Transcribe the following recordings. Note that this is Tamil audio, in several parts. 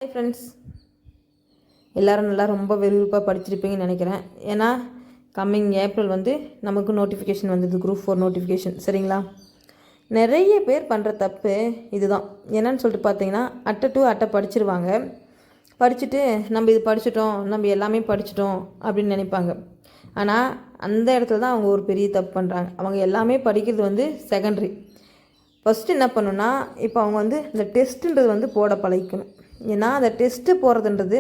ஹாய் ஃப்ரெண்ட்ஸ், எல்லோரும் நல்லா ரொம்ப விறுவிறுப்பாக படிச்சிருப்பீங்கன்னு நினைக்கிறேன். ஏன்னா கம்மிங் ஏப்ரல் வந்து நமக்கு நோட்டிஃபிகேஷன் வந்தது, குரூப் 4 நோட்டிஃபிகேஷன். சரிங்களா? நிறைய பேர் பண்ணுற தப்பு இதுதான். என்னன்னு சொல்லிட்டு பார்த்தீங்கன்னா, அட்டை டு அட்டை படிச்சிருவாங்க. படிச்சுட்டு நம்ம இது படிச்சிட்டோம், நம்ம எல்லாமே படிச்சிட்டோம் அப்படின்னு நினைப்பாங்க. ஆனால் அந்த இடத்துல தான் அவங்க ஒரு பெரிய தப்பு பண்ணுறாங்க. அவங்க எல்லாமே படிக்கிறது வந்து செகண்டரி. ஃபஸ்ட்டு என்ன பண்ணுன்னா, இப்போ அவங்க வந்து இந்த டெஸ்ட்டுன்றது வந்து போட பழகிக்கணும். ஏன்னா அந்த டெஸ்ட்டு போகிறதுன்றது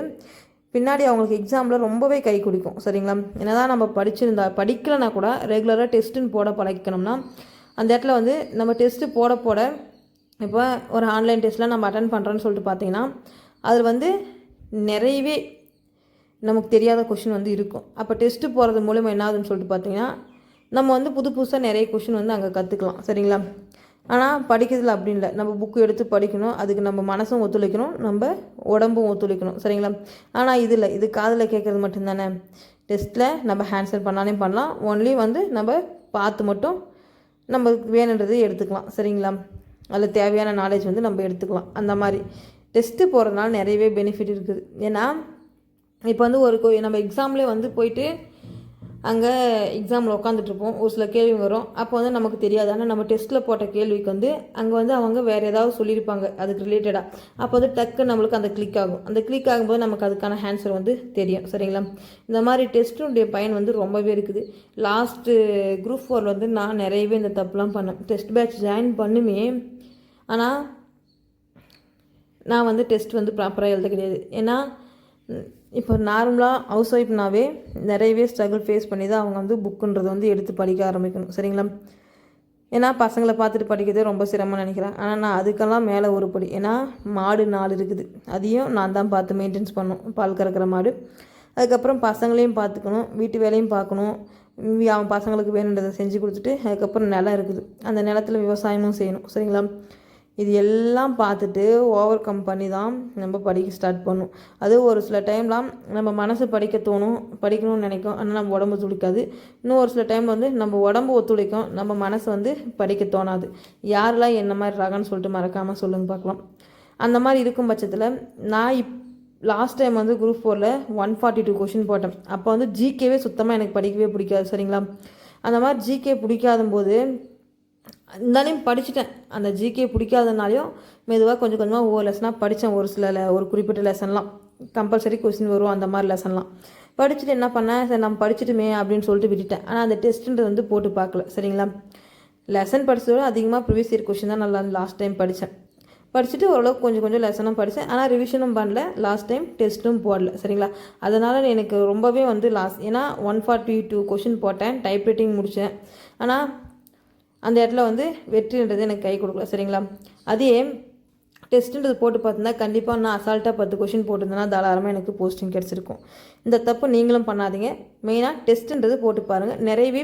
பின்னாடி அவங்களுக்கு எக்ஸாமில் ரொம்பவே கை கொடுக்கும். சரிங்களா? என்ன தான் நம்ம படிக்கலைன்னா கூட ரெகுலராக டெஸ்ட்டுன்னு போட பழகிக்கணும்னா அந்த இடத்துல வந்து நம்ம டெஸ்ட்டு போட இப்போ ஒரு ஆன்லைன் டெஸ்ட்டில் நம்ம அட்டன் பண்ணுறோன்னு சொல்லிட்டு பார்த்தீங்கன்னா அதில் வந்து நிறையவே நமக்கு தெரியாத கொஷின் வந்து இருக்கும். அப்போ டெஸ்ட்டு போகிறது மூலமாக என்ன ஆகுதுன்னு சொல்லிட்டு பார்த்தீங்கன்னா நம்ம வந்து புதுசாக நிறைய கொஷின் வந்து அங்கே கற்றுக்கலாம். சரிங்களா? ஆனால் படிக்கிறதுல அப்படி இல்லை. நம்ம புக்கு எடுத்து படிக்கணும், அதுக்கு நம்ம மனசும் ஒத்துழைக்கணும், நம்ம உடம்பும் ஒத்துழைக்கணும். சரிங்களா? ஆனால் இது இல்லை, இது காதில் கேட்குறது மட்டும்தானே. டெஸ்ட்டில் நம்ம ஆன்சர் பண்ணாலும் பண்ணலாம், ஒன்லி வந்து நம்ம பார்த்து மட்டும் நமக்கு வேணுன்றதை எடுத்துக்கலாம். சரிங்களா? அதில் தேவையான நாலேஜ் வந்து நம்ம எடுத்துக்கலாம். அந்த மாதிரி டெஸ்ட்டு போகிறதுனால நிறையவே பெனிஃபிட் இருக்குது. ஏன்னா இப்போ வந்து நம்ம எக்ஸாம்லேயே வந்து போயிட்டு அங்கே எக்ஸாமில் உட்காந்துட்ருப்போம், ஒரு சில கேள்வி வரும். அப்போ வந்து நமக்கு தெரியாது. ஆனால் நம்ம டெஸ்ட்டில் போட்ட கேள்விக்கு வந்து அங்கே வந்து அவங்க வேறு ஏதாவது சொல்லியிருப்பாங்க அதுக்கு ரிலேட்டடாக. அப்போ வந்து டக்கு நம்மளுக்கு அந்த கிளிக் ஆகும். அந்த கிளிக் ஆகும்போது நமக்கு அதுக்கான ஆன்சர் வந்து தெரியும். சரிங்களா? இந்த மாதிரி டெஸ்ட்டுடைய பயன் வந்து ரொம்பவே இருக்குது. லாஸ்ட்டு குரூப் 4 வந்து நான் நிறையவே இந்த தப்புலாம் பண்ணேன். டெஸ்ட் பேட்ச் ஜாயின் பண்ணுமே, ஆனால் நான் வந்து டெஸ்ட் வந்து ப்ராப்பராக எழுத கிடையாது. ஏன்னா இப்போ நார்மலாக ஹவுஸ் ஒய்ஃப்னாவே நிறையவே ஸ்ட்ரகிள் ஃபேஸ் பண்ணி தான் அவங்க வந்து புக்குன்றது வந்து எடுத்து படிக்க ஆரம்பிக்கணும். சரிங்களா? ஏன்னா பசங்களை பார்த்துட்டு படிக்கிறதே ரொம்ப சிரமம்னு நினைக்கிறேன். ஆனால் நான் அதுக்கெல்லாம் மேலே ஒரு படி. ஏன்னா மாடு 4 இருக்குது, அதையும் நான் தான் பார்த்து மெயின்டைன்ஸ் பண்ணணும். பால் கறக்கிற மாடு. அதுக்கப்புறம் பசங்களையும் பார்த்துக்கணும், வீட்டு வேலையும் பார்க்கணும், அவன் பசங்களுக்கு வேணுன்றதை செஞ்சு கொடுத்துட்டு அதுக்கப்புறம் நிலம் இருக்குது, அந்த நிலத்தில் விவசாயமும் செய்யணும். சரிங்களா? இது எல்லாம் பார்த்துட்டு ஓவர் கம் பண்ணி தான் நம்ம படிக்க ஸ்டார்ட் பண்ணும். அது ஒரு சில டைம்லாம் நம்ம மனசு படிக்க தோணும், படிக்கணும்னு நினைக்கும், ஆனால் நம்ம உடம்பு ஒத்துழைக்காது. இன்னும் ஒரு சில டைம் வந்து நம்ம உடம்பு ஒத்துழைக்கும், நம்ம மனசு வந்து படிக்க தோணாது. யாரெல்லாம் என்ன மாதிரி ராகன்னு சொல்லிட்டு மறக்காமல் சொல்லுங்க பார்க்கலாம். அந்த மாதிரி இருக்கும் பட்சத்தில் நான் லாஸ்ட் டைம் வந்து குரூப் 4ல் 142 கொஷின் போட்டேன். அப்போ வந்து ஜிகேவே சுத்தமாக எனக்கு படிக்கவே பிடிக்காது. சரிங்களா? அந்த மாதிரி ஜிகே பிடிக்காத போது இருந்தாலையும் படிச்சுட்டேன். அந்த ஜிகே பிடிக்காதனாலையும் மெதுவாக கொஞ்சம் கொஞ்சமாக ஒவ்வொரு லெசனாக படித்தேன். ஒரு குறிப்பிட்ட லெசன்லாம் கம்பல்சரி கொஸ்டின் வரும், அந்த மாதிரி லெசன்லாம் படிச்சுட்டு என்ன பண்ணேன், சரி நம்ம படிச்சுட்டுமே அப்படின்னு சொல்லிட்டு விட்டுட்டேன். ஆனால் அந்த டெஸ்ட்டுன்றது வந்து போட்டு பார்க்கல. சரிங்களா? லெசன் படித்ததோட அதிகமாக ப்ரீவியஸ் இயர் கொஸ்டின் தான் நல்லா லாஸ்ட் டைம் படித்தேன். படிச்சுட்டு ஓரளவுக்கு கொஞ்சம் கொஞ்சம் லெசனும் படித்தேன். ஆனால் ரிவிஷனும் பண்ணல, லாஸ்ட் டைம் டெஸ்ட்டும் போடல. சரிங்களா? அதனால் எனக்கு ரொம்பவே வந்து ஏன்னா 142 கொஷின் போட்டேன், டைப் ரைட்டிங் முடித்தேன். ஆனால் அந்த இடத்துல வந்து வெற்றின்றது எனக்கு கை கொடுக்கல. சரிங்களா? அதே டெஸ்ட்டுன்றது போட்டு பார்த்துருந்தா கண்டிப்பாக நான் அசால்ட்டாக 10 கொஷின் போட்டிருந்தேன்னா தாராளமாக எனக்கு போஸ்டிங் கிடச்சிருக்கும். இந்த தப்பு நீங்களும் பண்ணாதீங்க. மெயினாக டெஸ்ட்டுன்றது போட்டு பாருங்கள். நிறையவே